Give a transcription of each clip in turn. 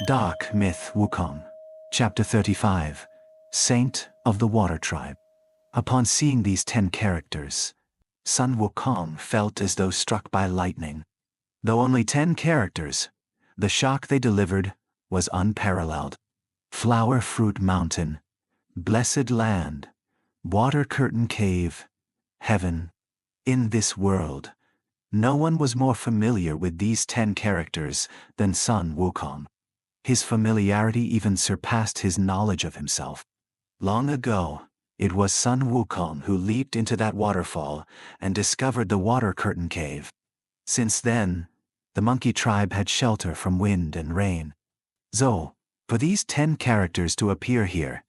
Dark Myth Wukong, Chapter 35, Saint of the Water Tribe. Upon seeing these 10 characters, Sun Wukong felt as though struck by lightning. Though only 10 characters, the shock they delivered was unparalleled. Flower Fruit Mountain, Blessed Land, Water Curtain Cave, Heaven. In this world, no one was more familiar with these 10 characters than Sun Wukong. His familiarity even surpassed his knowledge of himself. Long ago, it was Sun Wukong who leaped into that waterfall and discovered the Water Curtain Cave. Since then, the monkey tribe had shelter from wind and rain. So, for these 10 characters to appear here,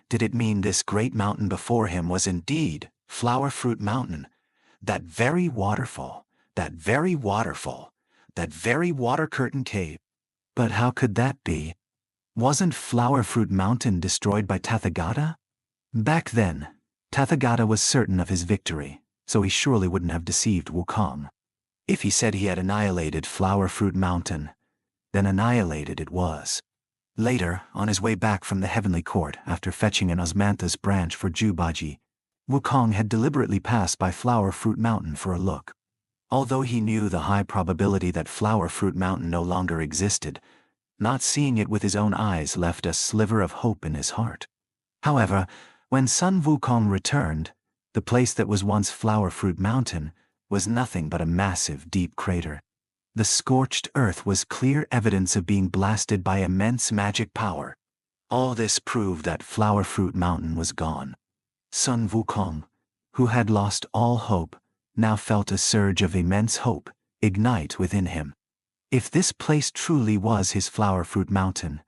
did it mean this great mountain before him was indeed Flower Fruit Mountain, that very waterfall, that very Water Curtain Cave? But how could that be? Wasn't Flower Fruit Mountain destroyed by Tathagata? Back then, Tathagata was certain of his victory, so he surely wouldn't have deceived Wukong. If he said he had annihilated Flower Fruit Mountain, then annihilated it was. Later, on his way back from the Heavenly Court after fetching an osmanthus branch for Jubaji, Wukong had deliberately passed by Flower Fruit Mountain for a look. Although he knew the high probability that Flower Fruit Mountain no longer existed, not seeing it with his own eyes left a sliver of hope in his heart. However, when Sun Wukong returned, the place that was once Flower Fruit Mountain was nothing but a massive, deep crater. The scorched earth was clear evidence of being blasted by immense magic power. All this proved that Flower Fruit Mountain was gone. Sun Wukong, who had lost all hope, now felt a surge of immense hope ignite within him. If this place truly was his Flower Fruit Mountain,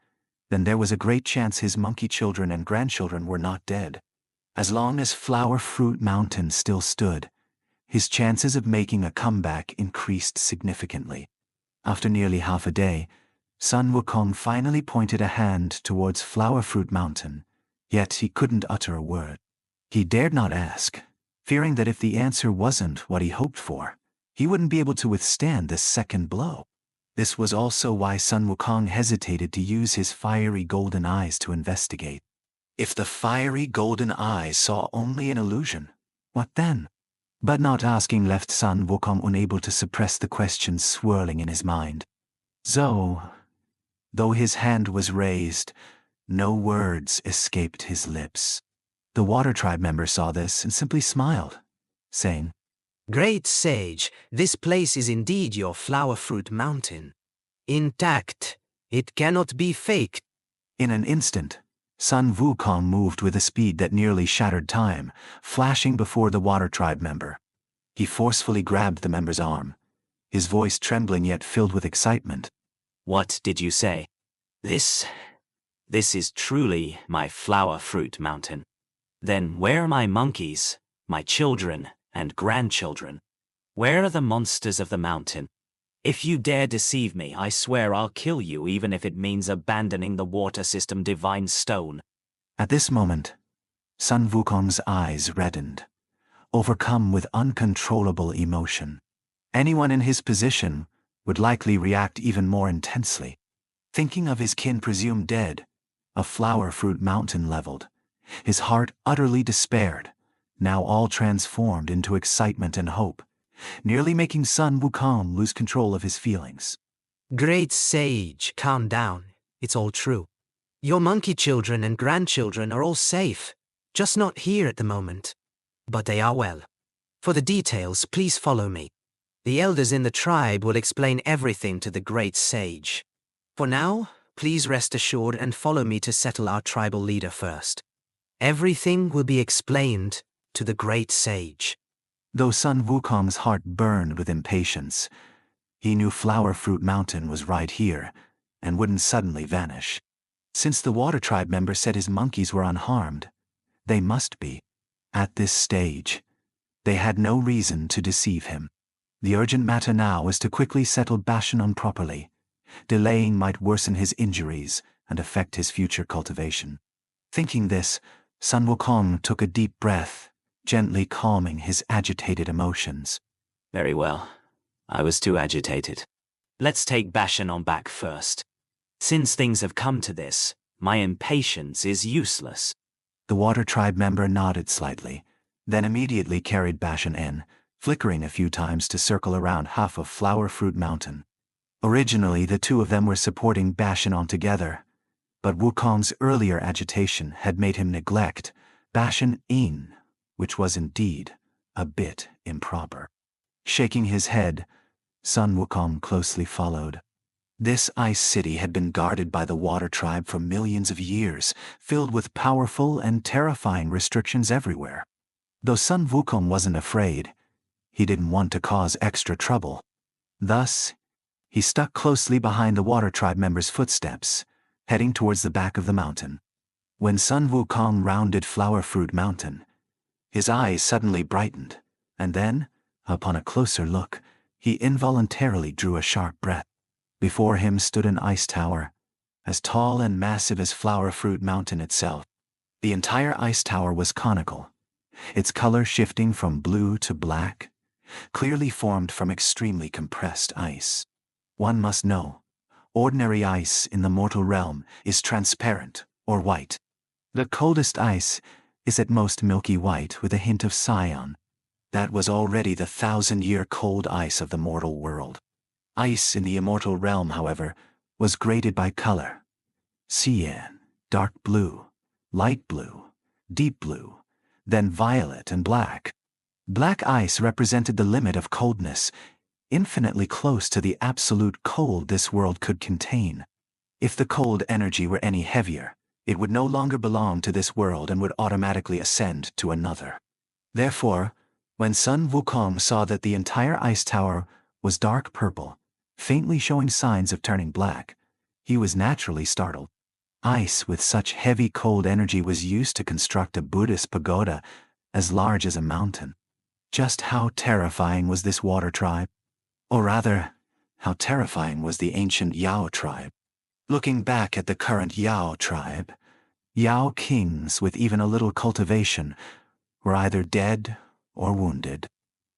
then there was a great chance his monkey children and grandchildren were not dead. As long as Flower Fruit Mountain still stood, his chances of making a comeback increased significantly. After nearly half a day, Sun Wukong finally pointed a hand towards Flower Fruit Mountain, yet he couldn't utter a word. He dared not ask, fearing that if the answer wasn't what he hoped for, he wouldn't be able to withstand this second blow. This was also why Sun Wukong hesitated to use his fiery golden eyes to investigate. If the fiery golden eyes saw only an illusion, what then? But not asking left Sun Wukong unable to suppress the questions swirling in his mind. So, though his hand was raised, no words escaped his lips. The Water Tribe member saw this and simply smiled, saying, "Great sage, this place is indeed your Flower Fruit Mountain. Intact, it cannot be faked." In an instant, Sun Wukong moved with a speed that nearly shattered time, flashing before the Water Tribe member. He forcefully grabbed the member's arm, his voice trembling yet filled with excitement. "What did you say? This is truly my Flower Fruit Mountain. Then where are my monkeys, my children and grandchildren? Where are the monsters of the mountain? If you dare deceive me, I swear I'll kill you even if it means abandoning the water system divine stone." At this moment, Sun Wukong's eyes reddened, overcome with uncontrollable emotion. Anyone in his position would likely react even more intensely. Thinking of his kin presumed dead, a Flower Fruit Mountain leveled, his heart utterly despaired, now all transformed into excitement and hope, nearly making Sun Wukong lose control of his feelings. "Great sage, calm down. It's all true. Your monkey children and grandchildren are all safe, just not here at the moment. But they are well. For the details, please follow me. The elders in the tribe will explain everything to the great sage. For now, please rest assured and follow me to settle our tribal leader first. Everything will be explained to the great sage." Though Sun Wukong's heart burned with impatience, he knew Flower Fruit Mountain was right here and wouldn't suddenly vanish. Since the Water Tribe member said his monkeys were unharmed, they must be. At this stage, they had no reason to deceive him. The urgent matter now was to quickly settle Bashin En properly. Delaying might worsen his injuries and affect his future cultivation. Thinking this, Sun Wukong took a deep breath, gently calming his agitated emotions. "Very well. I was too agitated. Let's take Bashin En back first. Since things have come to this, my impatience is useless. The Water Tribe member nodded slightly, then immediately carried Bashin En, flickering a few times to circle around half of Flower Fruit Mountain. Originally, the two of them were supporting Bashin En together, but Wukong's earlier agitation had made him neglect Bashin En, which was indeed a bit improper. Shaking his head, Sun Wukong closely followed. This ice city had been guarded by the Water Tribe for millions of years, filled with powerful and terrifying restrictions everywhere. Though Sun Wukong wasn't afraid, he didn't want to cause extra trouble. Thus, he stuck closely behind the Water Tribe member's footsteps, heading towards the back of the mountain. When Sun Wukong rounded Flower Fruit Mountain, his eyes suddenly brightened, and then, upon a closer look, he involuntarily drew a sharp breath. Before him stood an ice tower, as tall and massive as Flower Fruit Mountain itself. The entire ice tower was conical, its color shifting from blue to black, clearly formed from extremely compressed ice. One must know, ordinary ice in the mortal realm is transparent or white. The coldest ice is at most milky white with a hint of cyan. That was already the 1,000-year cold ice of the mortal world. Ice in the immortal realm, however, was graded by color: cyan, dark blue, light blue, deep blue, then violet and black. Black ice represented the limit of coldness, infinitely close to the absolute cold this world could contain. If the cold energy were any heavier, it would no longer belong to this world and would automatically ascend to another. Therefore, when Sun Wukong saw that the entire ice tower was dark purple, faintly showing signs of turning black, he was naturally startled. Ice with such heavy cold energy was used to construct a Buddhist pagoda as large as a mountain. Just how terrifying was this Water Tribe? Or rather, how terrifying was the ancient Yao Tribe? Looking back at the current Yao Tribe, Yao kings with even a little cultivation were either dead or wounded.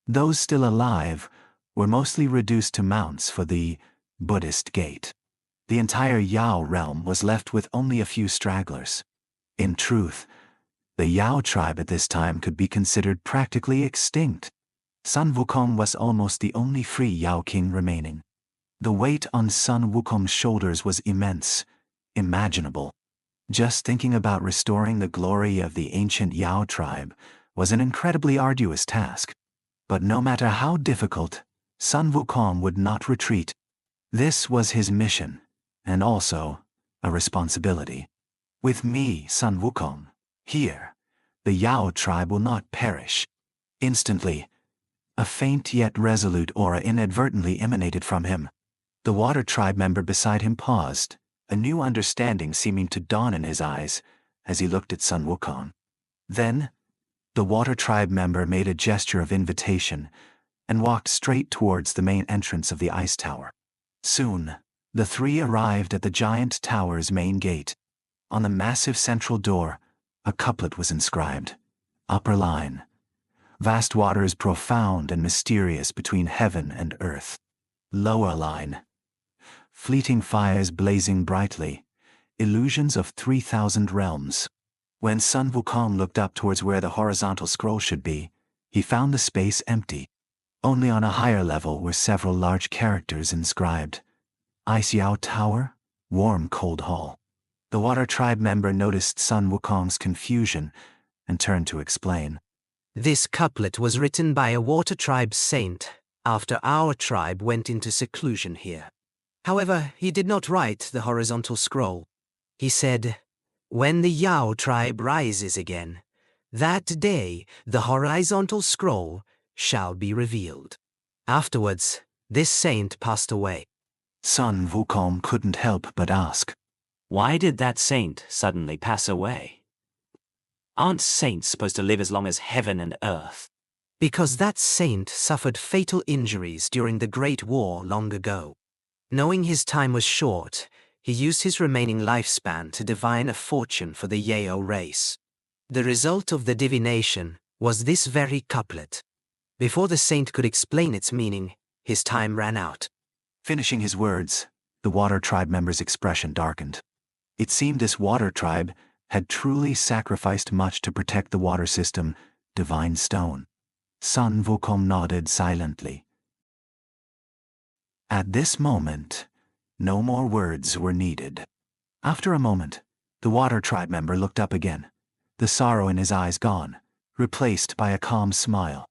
Those still alive were mostly reduced to mounts for the Buddhist gate. The entire Yao realm was left with only a few stragglers. In truth, the Yao tribe at this time could be considered practically extinct. Sun Wukong was almost the only free Yao king remaining. The weight on Sun Wukong's shoulders was immense, imaginable. Just thinking about restoring the glory of the ancient Yao tribe was an incredibly arduous task. But no matter how difficult, Sun Wukong would not retreat. This was his mission, and also a responsibility. With me, Sun Wukong, here, the Yao tribe will not perish. Instantly, a faint yet resolute aura inadvertently emanated from him. The Water Tribe member beside him paused, a new understanding seeming to dawn in his eyes as he looked at Sun Wukong. Then, the Water Tribe member made a gesture of invitation and walked straight towards the main entrance of the ice tower. Soon, the three arrived at the giant tower's main gate. On the massive central door, a couplet was inscribed. Upper line: vast waters profound and mysterious between heaven and earth. Lower line: fleeting fires blazing brightly, illusions of 3,000 realms. When Sun Wukong looked up towards where the horizontal scroll should be, he found the space empty. Only on a higher level were several large characters inscribed. Ice Yao Tower, Warm Cold Hall. The Water Tribe member noticed Sun Wukong's confusion and turned to explain. This couplet was written by a Water Tribe saint after our tribe went into seclusion here. However, he did not write the horizontal scroll. He said, "When the Yao tribe rises again, that day the horizontal scroll shall be revealed." Afterwards, this saint passed away. Sun Wukong couldn't help but ask, Why did that saint suddenly pass away? Aren't saints supposed to live as long as heaven and earth? Because that saint suffered fatal injuries during the Great War long ago. Knowing his time was short, he used his remaining lifespan to divine a fortune for the Yao race. The result of the divination was this very couplet. Before the saint could explain its meaning, his time ran out. Finishing his words, The Water Tribe member's expression darkened. It seemed this Water Tribe had truly sacrificed much to protect the water system, divine stone. Sun Wukong nodded silently. At this moment, no more words were needed. After a moment, the Water Tribe member looked up again, the sorrow in his eyes gone, replaced by a calm smile.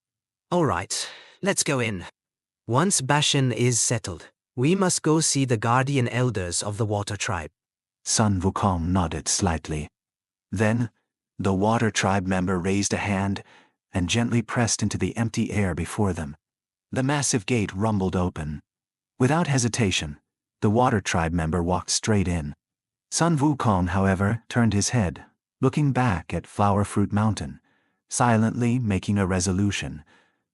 All right, let's go in. Once Bashin is settled, we must go see the guardian elders of the Water Tribe. Sun Wukong nodded slightly. Then, the Water Tribe member raised a hand and gently pressed into the empty air before them. The massive gate rumbled open. Without hesitation, the Water Tribe member walked straight in. Sun Wukong, however, turned his head, looking back at Flower Fruit Mountain, silently making a resolution.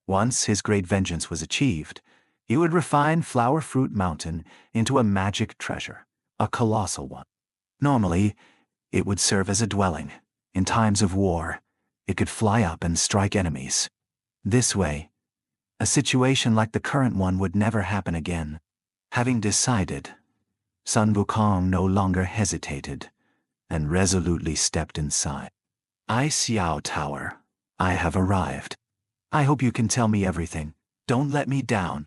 Once his great vengeance was achieved, he would refine Flower Fruit Mountain into a magic treasure, a colossal one. Normally, it would serve as a dwelling. In times of war, it could fly up and strike enemies. This way, a situation like the current one would never happen again. Having decided, Sun Wukong no longer hesitated and resolutely stepped inside. Ice Yao Tower, I have arrived. I hope you can tell me everything. Don't let me down.